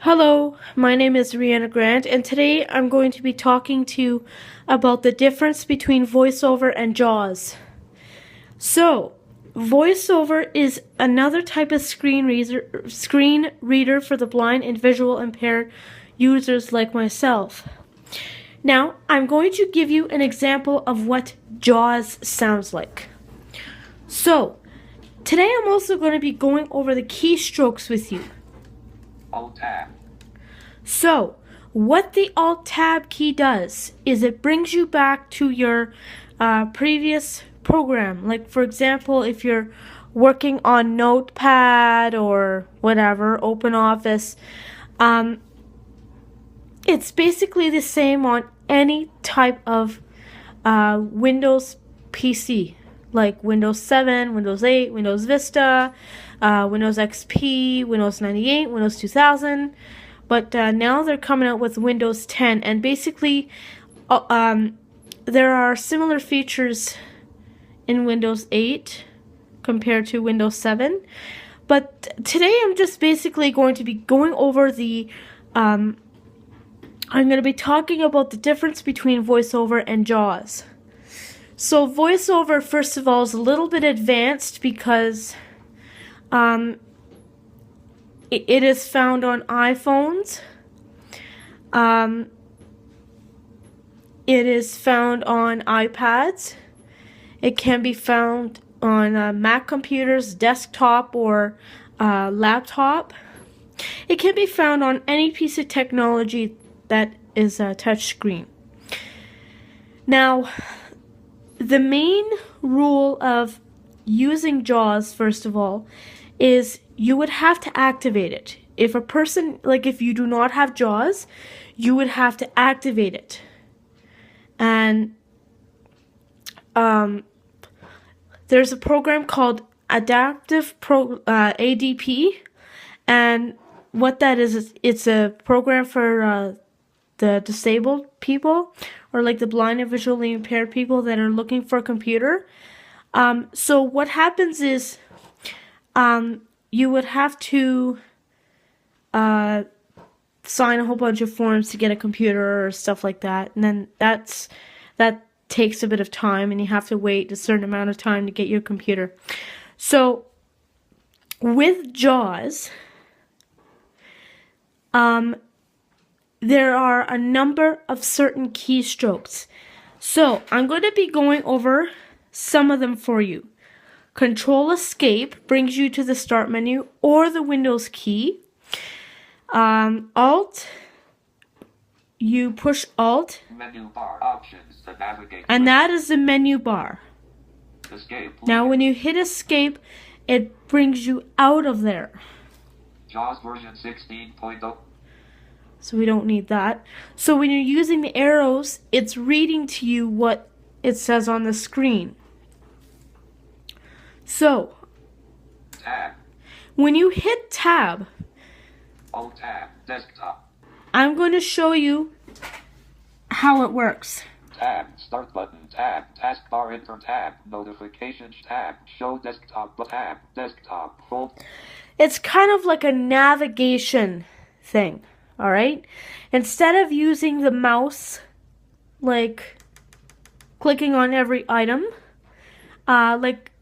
Hello, my name is Rihanna Grant, and today I'm going to be talking to you about the difference between voiceover and JAWS. So, voiceover is another type of screen reader for the blind and visual impaired users like myself. Now, I'm going to give you an example of what JAWS sounds like. So, today I'm also going to be going over the keystrokes with you. Alt-Tab. So, what the Alt-Tab key does is it brings you back to your previous program. Like, for example, if you're working on Notepad or whatever, OpenOffice, it's basically the same on any type of Windows PC, like Windows 7, Windows 8, Windows Vista, Windows XP, Windows 98, Windows 2000. But now they're coming out with Windows 10, and basically there are similar features in Windows 8 compared to Windows 7. But today I'm just basically going to be going over I'm going to be talking about the difference between VoiceOver and JAWS. So VoiceOver, first of all, is a little bit advanced because it is found on iPhones. It is found on iPads. It can be found on Mac computers, desktop, or laptop. It can be found on any piece of technology that is a touchscreen. Now, the main rule of using JAWS, first of all, is you would have to activate it. If a person, like if you do not have JAWS, you would have to activate it. And there's a program called ADP, and what that is it's a program for the disabled people, or like the blind and visually impaired people that are looking for a computer. So what happens is you would have to sign a whole bunch of forms to get a computer or stuff like that, and then that takes a bit of time, and you have to wait a certain amount of time to get your computer. So with JAWS, there are a number of certain keystrokes. So I'm going to be going over some of them for you. Control Escape brings you to the Start menu or the Windows key. Alt, you push Alt, Menu bar options to navigate. and that is the menu bar. Escape. Now when you hit Escape, it brings you out of there. JAWS version 16.0. So we don't need that. So when you're using the arrows, it's reading to you what it says on the screen. So, Tab. when you hit Tab, Alt-Tab. Desktop. I'm going to show you how it works. Tab. Start button. Tab. Taskbar. Enter. Tab. Notifications. Tab. Show desktop. Tab. Desktop. Fold. It's kind of like a navigation thing, all right? Instead of using the mouse, like clicking on every item, like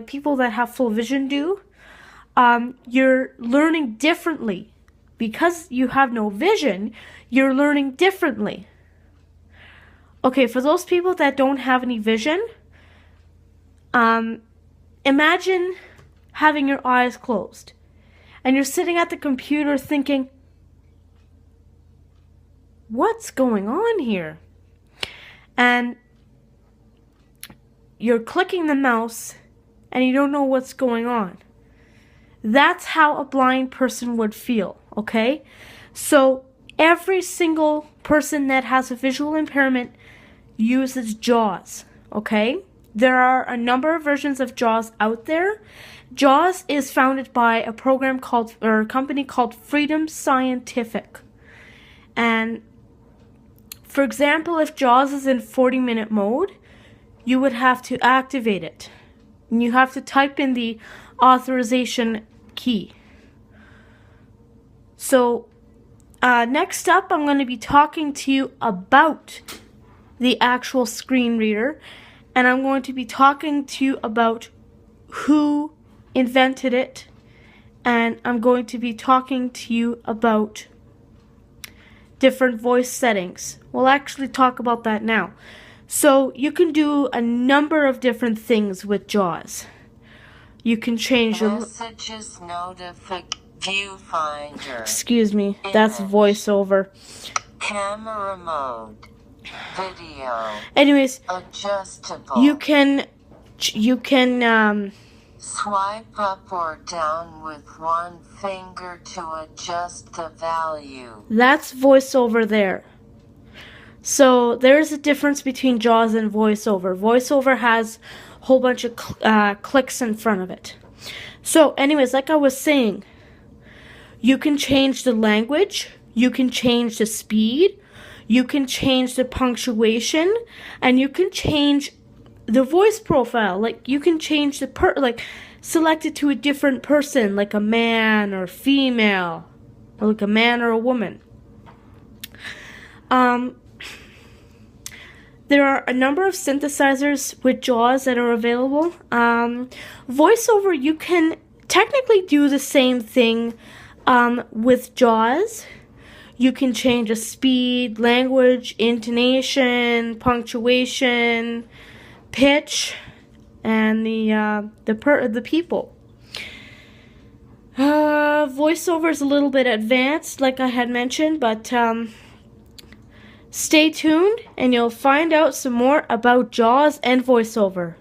people that have full vision do, you're learning differently. Because you have no vision, you're learning differently. Okay, for those people that don't have any vision, imagine having your eyes closed and you're sitting at the computer thinking, what's going on here? And you're clicking the mouse and you don't know what's going on. That's how a blind person would feel, okay? So every single person that has a visual impairment uses JAWS, okay? There are a number of versions of JAWS out there. JAWS is founded by a company called Freedom Scientific. And for example, if JAWS is in 40-minute mode, you would have to activate it. And you have to type in the authorization key. So next up, I'm going to be talking to you about the actual screen reader, and I'm going to be talking to you about who invented it, and I'm going to be talking to you about different voice settings. We'll actually talk about that now. So you can do a number of different things with JAWS. You can change the messages, viewfinder. Excuse me, that's voiceover. Camera mode. Video. Anyways, adjustable. You can swipe up or down with one finger to adjust the value. That's voiceover there. So there's a difference between JAWS and voiceover. Voiceover has a whole bunch of clicks in front of it. So anyways, like I was saying, you can change the language, you can change the speed, you can change the punctuation, and you can change the voice profile. Like you can change select it to a different person, like a man or female, or like a man or a woman. There are a number of synthesizers with JAWS that are available. VoiceOver, you can technically do the same thing with JAWS. You can change the speed, language, intonation, punctuation, pitch, and the people. VoiceOver is a little bit advanced, like I had mentioned, but stay tuned and you'll find out some more about JAWS and VoiceOver.